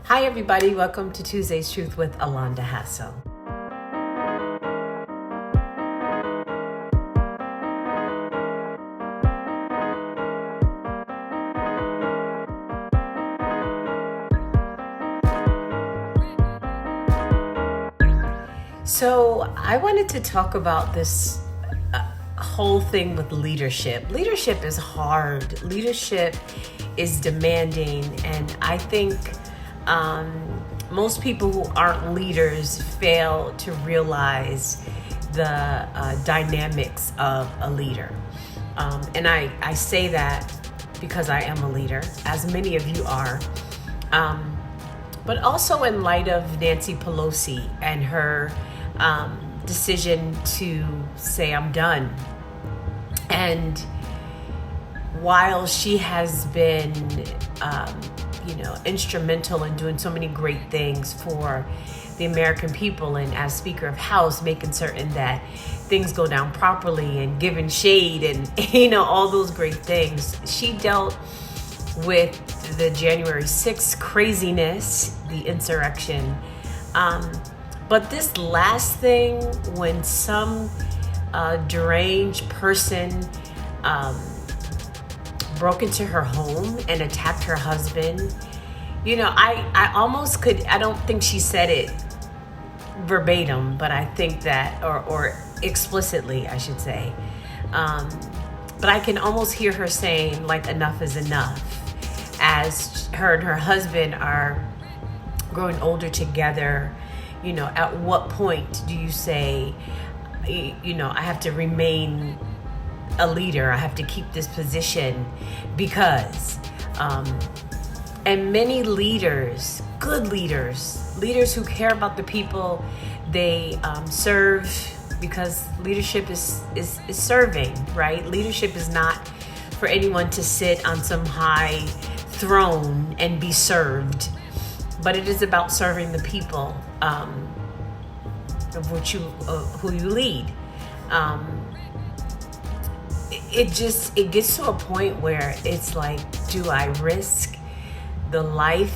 Hi, everybody. Welcome to Tuesday's Truth with Alonda Hassel. So I wanted to talk about this whole thing with leadership. Leadership is hard. Leadership is demanding. And I think most people who aren't leaders fail to realize the dynamics of a leader. And I say that because I am a leader, as many of you are. But also in light of Nancy Pelosi and her decision to say, I'm done. And while she has been, instrumental in doing so many great things for the American people, and as Speaker of House, making certain that things go down properly and giving shade and, all those great things, she dealt with the January 6th craziness, the insurrection. But this last thing, when some deranged person broke into her home and attacked her husband, I almost could, I don't think she said it verbatim, but I think that, or explicitly, I should say. But I can almost hear her saying, like, enough is enough, as her and her husband are growing older together. At what point do you say, I have to remain a leader, I have to keep this position because, and many leaders, good leaders who care about the people they serve, because leadership is serving, right? Leadership is not for anyone to sit on some high throne and be served, but it is about serving the people of which who you lead. It gets to a point where it's like, do I risk the life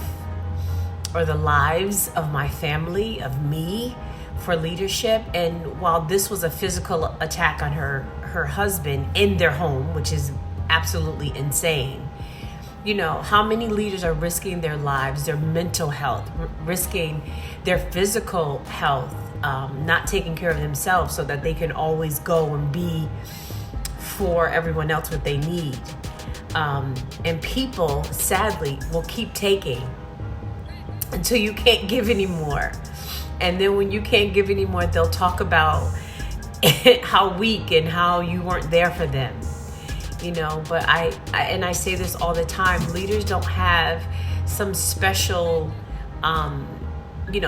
or the lives of my family, of me, for leadership? And while this was a physical attack on her husband in their home, which is absolutely insane, how many leaders are risking their lives, their mental health, risking their physical health, not taking care of themselves so that they can always go and be for everyone else what they need. And people, sadly, will keep taking until you can't give anymore. And then when you can't give anymore, they'll talk about how weak and how you weren't there for them. But I say this all the time, leaders don't have some special,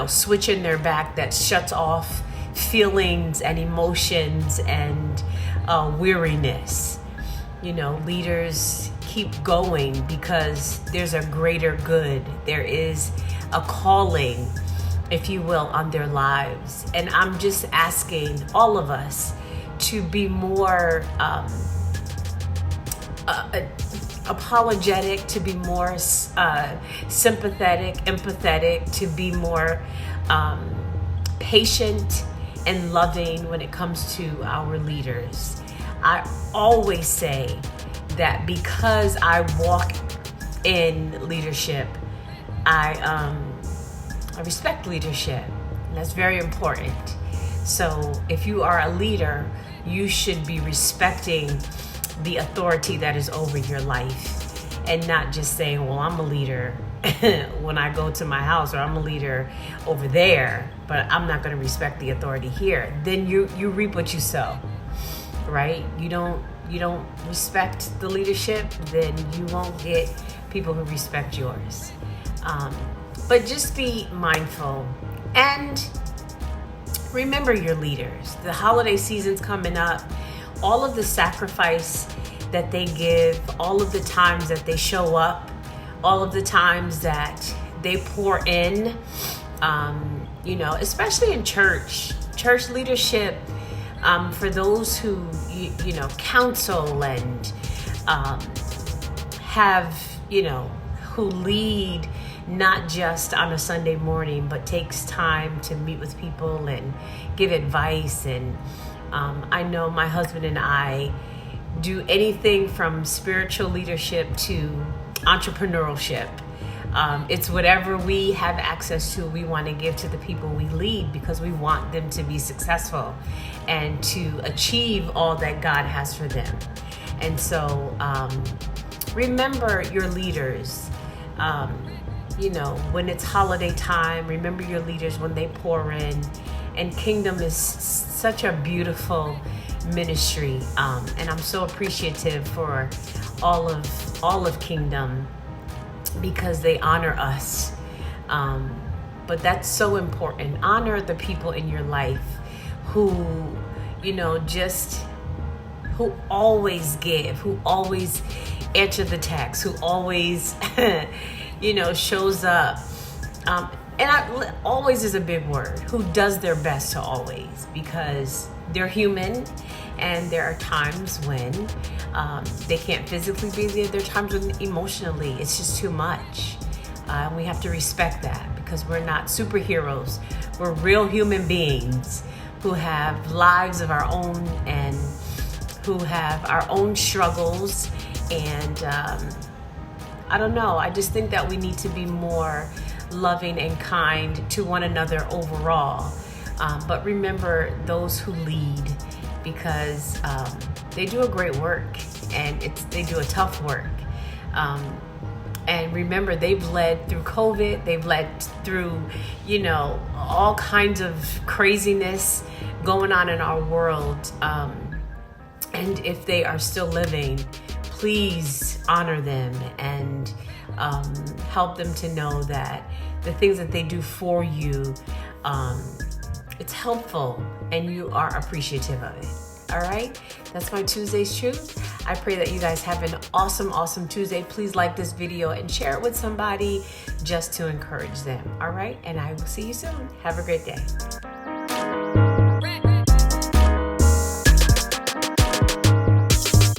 switch in their back that shuts off feelings and emotions and weariness. Leaders keep going because there's a greater good. There is a calling, if you will, on their lives. And I'm just asking all of us to be more apologetic, to be more sympathetic, empathetic, to be more patient and loving when it comes to our leaders. I always say that because I walk in leadership, I respect leadership, and that's very important. So if you are a leader, you should be respecting the authority that is over your life, and not just saying, well, I'm a leader when I go to my house, or I'm a leader over there, but I'm not going to respect the authority here. Then you reap what you sow, right? You don't respect the leadership, then you won't get people who respect yours. But just be mindful and remember your leaders. The holiday season's coming up. All of the sacrifice that they give, all of the times that they show up, all of the times that they pour in, especially in church leadership, for those who, counsel and have, who lead not just on a Sunday morning, but takes time to meet with people and give advice. And I know my husband and I do anything from spiritual leadership to entrepreneurship. It's whatever we have access to, we want to give to the people we lead, because we want them to be successful and to achieve all that God has for them. And so remember your leaders. When it's holiday time, remember your leaders when they pour in. And Kingdom is such a beautiful ministry, and I'm so appreciative for all of Kingdom, because they honor us. But that's so important. Honor the people in your life who, who always give, who always answer the text, who always, shows up. And always is a big word. Who does their best to always, because they're human, and there are times when they can't physically be there. There are times when emotionally it's just too much. And we have to respect that, because we're not superheroes. We're real human beings who have lives of our own and who have our own struggles. And I don't know. I just think that we need to be more loving and kind to one another overall. But remember those who lead, because they do a great work, and they do a tough work. And remember, they've led through COVID. They've led through, all kinds of craziness going on in our world. And if they are still living, please honor them and help them to know that the things that they do for you, it's helpful, and you are appreciative of it. All right, that's my Tuesday's Truth. I pray that you guys have an awesome Tuesday. Please like this video and share it with somebody just to encourage them. All right, and I will see you soon. Have a great day.